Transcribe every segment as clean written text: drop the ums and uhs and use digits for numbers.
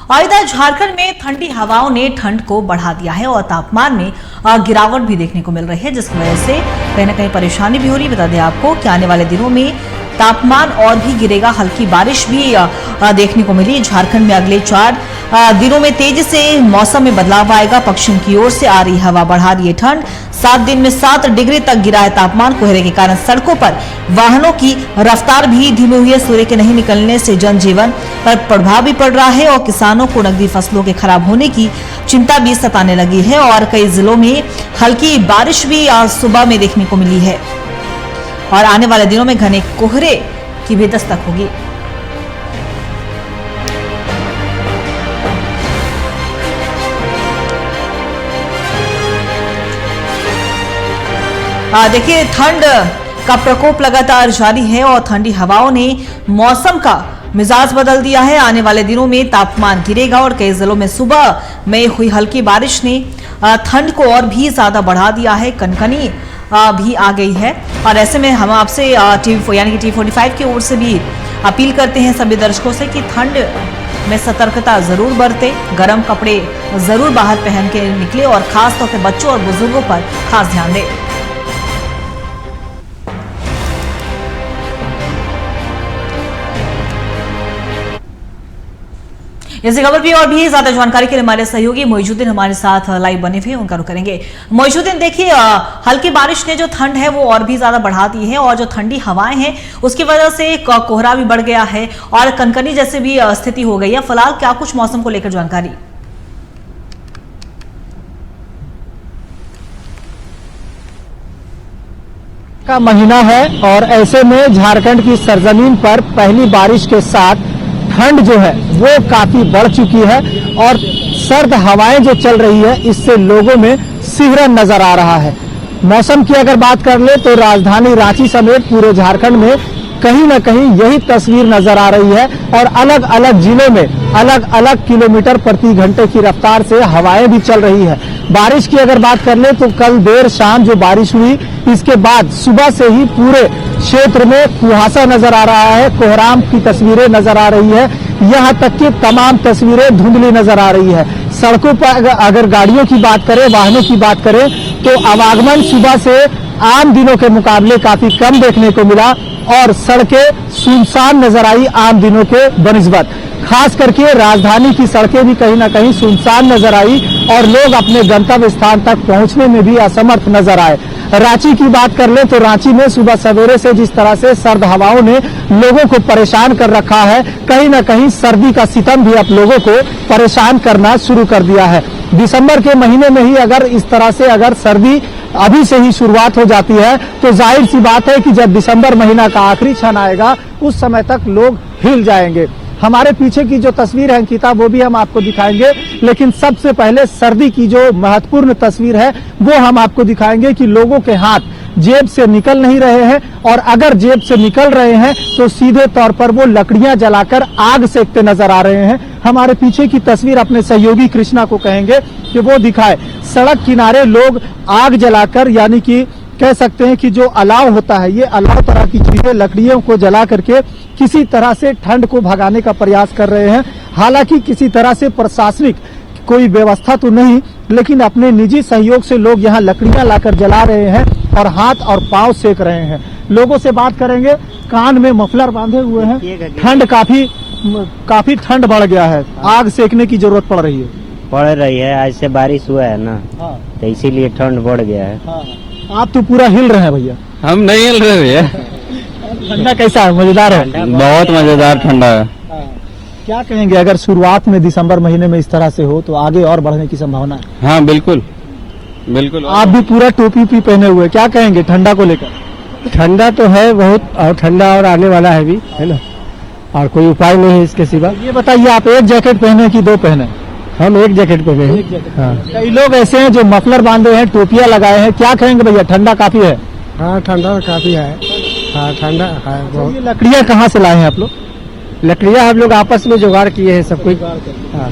और इधर झारखंड में ठंडी हवाओं ने ठंड को बढ़ा दिया है और तापमान में गिरावट भी देखने को मिल रही है, जिसकी वजह से कहीं न कहीं परेशानी भी हो रही है। बता दें आपको कि आने वाले दिनों में तापमान और भी गिरेगा, हल्की बारिश भी देखने को मिली। झारखंड में अगले 4 दिनों में तेजी से मौसम में बदलाव आएगा। पश्चिम की ओर से आ रही हवा बढ़ा रही है ठंड। 7 दिन में 7 डिग्री तक गिरा है तापमान। कोहरे के कारण सड़कों पर वाहनों की रफ्तार भी धीमी हुई है। सूर्य के नहीं निकलने से जनजीवन पर प्रभाव भी पड़ रहा है और किसानों को नकदी फसलों के खराब होने की चिंता भी सताने लगी है। और कई जिलों में हल्की बारिश भी आज सुबह में देखने को मिली है और आने वाले दिनों में घने कोहरे की भी दस्तक होगी। देखिए, ठंड का प्रकोप लगातार जारी है और ठंडी हवाओं ने मौसम का मिजाज बदल दिया है। आने वाले दिनों में तापमान गिरेगा और कई जिलों में सुबह में हुई हल्की बारिश ने ठंड को और भी ज्यादा बढ़ा दिया है। कनकनी भी आ गई है और ऐसे में हम आपसे टीवी यानी कि T45 की ओर से भी अपील करते हैं सभी दर्शकों से कि ठंड में सतर्कता जरूर बरतें, गर्म कपड़े जरूर बाहर पहन के निकले और खास तौर पे बच्चों और बुजुर्गों पर खास ध्यान दें। इसी खबर पर और भी ज्यादा जानकारी के लिए हमारे सहयोगी मोइजुद्दीन हमारे साथ लाइव बने हुए, उनका रुख करेंगे। मोइजुद्दीन, देखिए, हल्की बारिश ने जो ठंड है वो और भी ज्यादा बढ़ा दी है और जो ठंडी हवाएं हैं उसकी वजह से कोहरा भी बढ़ गया है और कनकनी जैसे भी स्थिति हो गई है। फिलहाल क्या कुछ मौसम को लेकर जानकारी? का महीना है और ऐसे में झारखंड की सरजमीन पर पहली बारिश के साथ ठंड जो है वो काफी बढ़ चुकी है और सर्द हवाएं जो चल रही है इससे लोगों में सिहरन नजर आ रहा है। मौसम की अगर बात कर ले तो राजधानी रांची समेत पूरे झारखंड में कहीं न कहीं यही तस्वीर नजर आ रही है और अलग अलग जिलों में अलग अलग किलोमीटर प्रति घंटे की रफ्तार से हवाएं भी चल रही है। बारिश की अगर बात कर ले तो कल देर शाम जो बारिश हुई इसके बाद सुबह से ही पूरे क्षेत्र में कुहासा नजर आ रहा है, कोहराम की तस्वीरें नजर आ रही है, यहाँ तक कि तमाम तस्वीरें धुंधली नजर आ रही है। सड़कों पर अगर गाड़ियों की बात करें, वाहनों की बात करें तो आवागमन सुबह से आम दिनों के मुकाबले काफी कम देखने को मिला और सड़कें सुनसान नजर आई आम दिनों के बनिस्बत। खास करके राजधानी की सड़कें भी कहीं न कहीं सुनसान नजर आई और लोग अपने गंतव्य स्थान तक पहुंचने में भी असमर्थ नजर आए। रांची की बात कर ले तो रांची में सुबह सवेरे से जिस तरह से सर्द हवाओं ने लोगों को परेशान कर रखा है, कहीं न कहीं सर्दी का सितम भी अब लोगों को परेशान करना शुरू कर दिया है। दिसंबर के महीने में ही अगर इस तरह से अगर सर्दी अभी से ही शुरुआत हो जाती है तो जाहिर सी बात है कि जब दिसंबर महीना का आखिरी क्षण आएगा उस समय तक लोग हिल जाएंगे। हमारे पीछे की जो तस्वीर है अंकिता वो भी हम आपको दिखाएंगे, लेकिन सबसे पहले सर्दी की जो महत्वपूर्ण तस्वीर है वो हम आपको दिखाएंगे कि लोगों के हाथ जेब से निकल नहीं रहे हैं और अगर जेब से निकल रहे हैं तो सीधे तौर पर वो लकड़ियां जलाकर आग सेकते नजर आ रहे हैं। हमारे पीछे की तस्वीर अपने सहयोगी कृष्णा को कहेंगे कि वो दिखाए। सड़क किनारे लोग आग जलाकर, यानी कि कह सकते हैं कि जो अलाव होता है, ये अलाव तरह की चीजें लकड़ियों को जला करके किसी तरह से ठंड को भगाने का प्रयास कर रहे हैं। हालांकि किसी तरह से प्रशासनिक कोई व्यवस्था तो नहीं, लेकिन अपने निजी सहयोग से लोग यहाँ लकड़ियां लाकर जला रहे हैं और हाथ और पांव सेक रहे हैं। लोगों से बात करेंगे, कान में मफलर बांधे हुए हैं। ठंड काफी ठंड बढ़ गया है, आग सेकने की जरूरत पड़ रही है। आज से बारिश हुआ है ना, तो इसीलिए ठंड बढ़ गया है। आप तो पूरा हिल रहे हैं भैया। हम नहीं हिल रहे भैया। ठंडा कैसा है? मजेदार है? बहुत मजेदार ठंडा है। क्या कहेंगे, अगर शुरुआत में दिसंबर महीने में इस तरह से हो तो आगे और बढ़ने की संभावना है? हाँ बिल्कुल बिल्कुल। आप भी पूरा टोपी पहने हुए, क्या कहेंगे ठंडा को लेकर? ठंडा तो है बहुत और ठंडा और आने वाला है भी, है ना, और कोई उपाय नहीं है इसके सिवा। ये बताइए, आप एक जैकेट पहने कि 2 पहने? हम एक जैकेट पहने हैं। हाँ। कई लोग ऐसे हैं जो मफलर बांधे हैं, टोपियां लगाए हैं, क्या कहेंगे भैया, ठंडा काफी है? हाँ ठंडा काफी है। हाँ ठंडा है बहुत। ये लकड़ियां कहाँ से लाए हैं आप लोग? लकड़ियां हम लोग आपस में जुगाड़ किए हैं सब कुछ। हाँ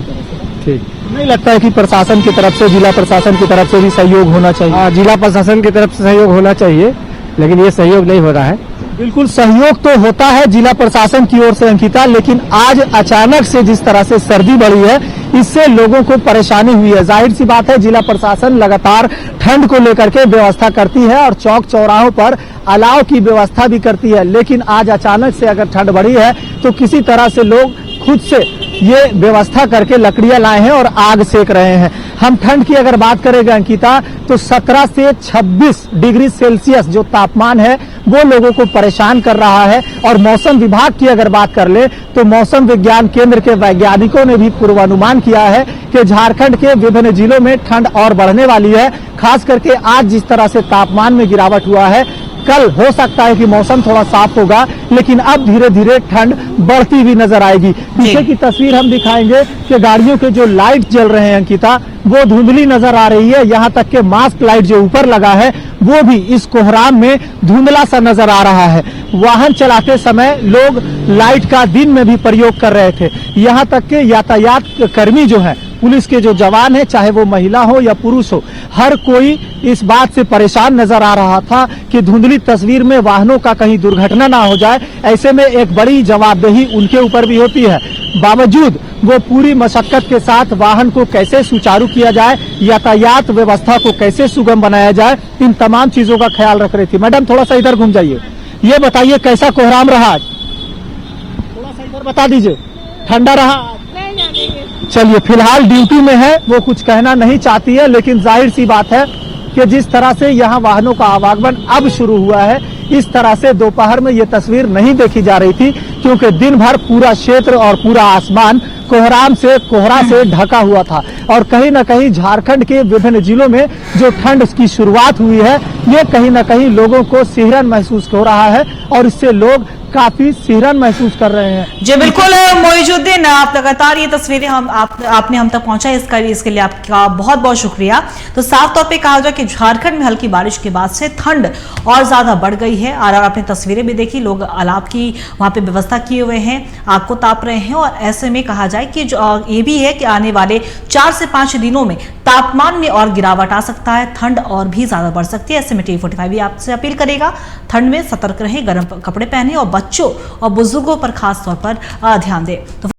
ठीक। नहीं लगता है कि प्रशासन की तरफ से, जिला प्रशासन की तरफ से भी सहयोग होना चाहिए? हाँ, जिला प्रशासन की तरफ से सहयोग होना चाहिए, लेकिन ये सहयोग नहीं हो रहा है। बिल्कुल सहयोग तो होता है जिला प्रशासन की ओर से अंकिता, लेकिन आज अचानक से जिस तरह से सर्दी बढ़ी है इससे लोगों को परेशानी हुई है। जाहिर सी बात है जिला प्रशासन लगातार ठंड को लेकर के व्यवस्था करती है और चौक चौराहों पर अलाव की व्यवस्था भी करती है, लेकिन आज अचानक से अगर ठंड बढ़ी है तो किसी तरह से लोग खुद से ये व्यवस्था करके लकड़ियां लाए हैं और आग सेक रहे हैं। हम ठंड की अगर बात करेंगे अंकिता तो 17 से 26 डिग्री सेल्सियस जो तापमान है वो लोगों को परेशान कर रहा है। और मौसम विभाग की अगर बात कर ले तो मौसम विज्ञान केंद्र के वैज्ञानिकों ने भी पूर्वानुमान किया है कि झारखंड के विभिन्न जिलों में ठंड और बढ़ने वाली है। खास करके आज जिस तरह से तापमान में गिरावट हुआ है, कल हो सकता है कि मौसम थोड़ा साफ होगा, लेकिन अब धीरे धीरे ठंड बढ़ती हुई नजर आएगी। पीछे की तस्वीर हम दिखाएंगे कि गाड़ियों के जो लाइट जल रहे हैं अंकिता वो धुंधली नजर आ रही है। यहाँ तक के मास्क लाइट जो ऊपर लगा है वो भी इस कोहराम में धुंधला सा नजर आ रहा है। वाहन चलाते समय लोग लाइट का दिन में भी प्रयोग कर रहे थे। यहाँ तक के यातायात कर्मी जो है, पुलिस के जो जवान है, चाहे वो महिला हो या पुरुष हो, हर कोई इस बात से परेशान नजर आ रहा था कि धुंधली तस्वीर में वाहनों का कहीं दुर्घटना ना हो जाए। ऐसे में एक बड़ी जवाबदेही उनके ऊपर भी होती है। बावजूद वो पूरी मशक्कत के साथ वाहन को कैसे सुचारू किया जाए, यातायात व्यवस्था को कैसे सुगम बनाया जाए, इन तमाम चीजों का ख्याल रख रही थी। मैडम थोड़ा सा इधर घूम जाइए, ये बताइए कैसा कोहराम रहा आज? थोड़ा सा इधर बता दीजिए, ठंडा रहा? चलिए, फिलहाल ड्यूटी में है, वो कुछ कहना नहीं चाहती है, लेकिन जाहिर सी बात है कि जिस तरह से यहाँ वाहनों का आवागमन अब शुरू हुआ है, इस तरह से दोपहर में ये तस्वीर नहीं देखी जा रही थी, क्योंकि दिन भर पूरा क्षेत्र और पूरा आसमान कोहरा से ढका हुआ था। और कहीं न कहीं झारखंड के विभिन्न जिलों में जो ठंड की शुरुआत हुई है, ये कहीं न कहीं लोगों को सिहरन महसूस हो रहा है और इससे लोग काफी सिहरन महसूस कर रहे हैं। जी बिल्कुल मोइजुद्दीन, आप लगातार ये तस्वीरें आपने हम तक पहुंचा, इसके लिए आपका बहुत बहुत शुक्रिया। तो साफ तौर पे कहा जाए कि झारखंड में हल्की बारिश के बाद से ठंड और ज्यादा बढ़ गई है। और आपने तस्वीरें भी देखी, लोग अलाव की वहां पे व्यवस्था किए हुए हैं, आग को ताप रहे हैं। और ऐसे में कहा जाए कि ये भी है कि आने वाले 4 से 5 दिनों में तापमान में और गिरावट आ सकता है, ठंड और भी ज्यादा बढ़ सकती है। ऐसे में T45 भी आपसे अपील करेगा, ठंड में सतर्क रहें, गर्म कपड़े पहने और बच्चों और बुजुर्गों पर खास तौर पर ध्यान दें।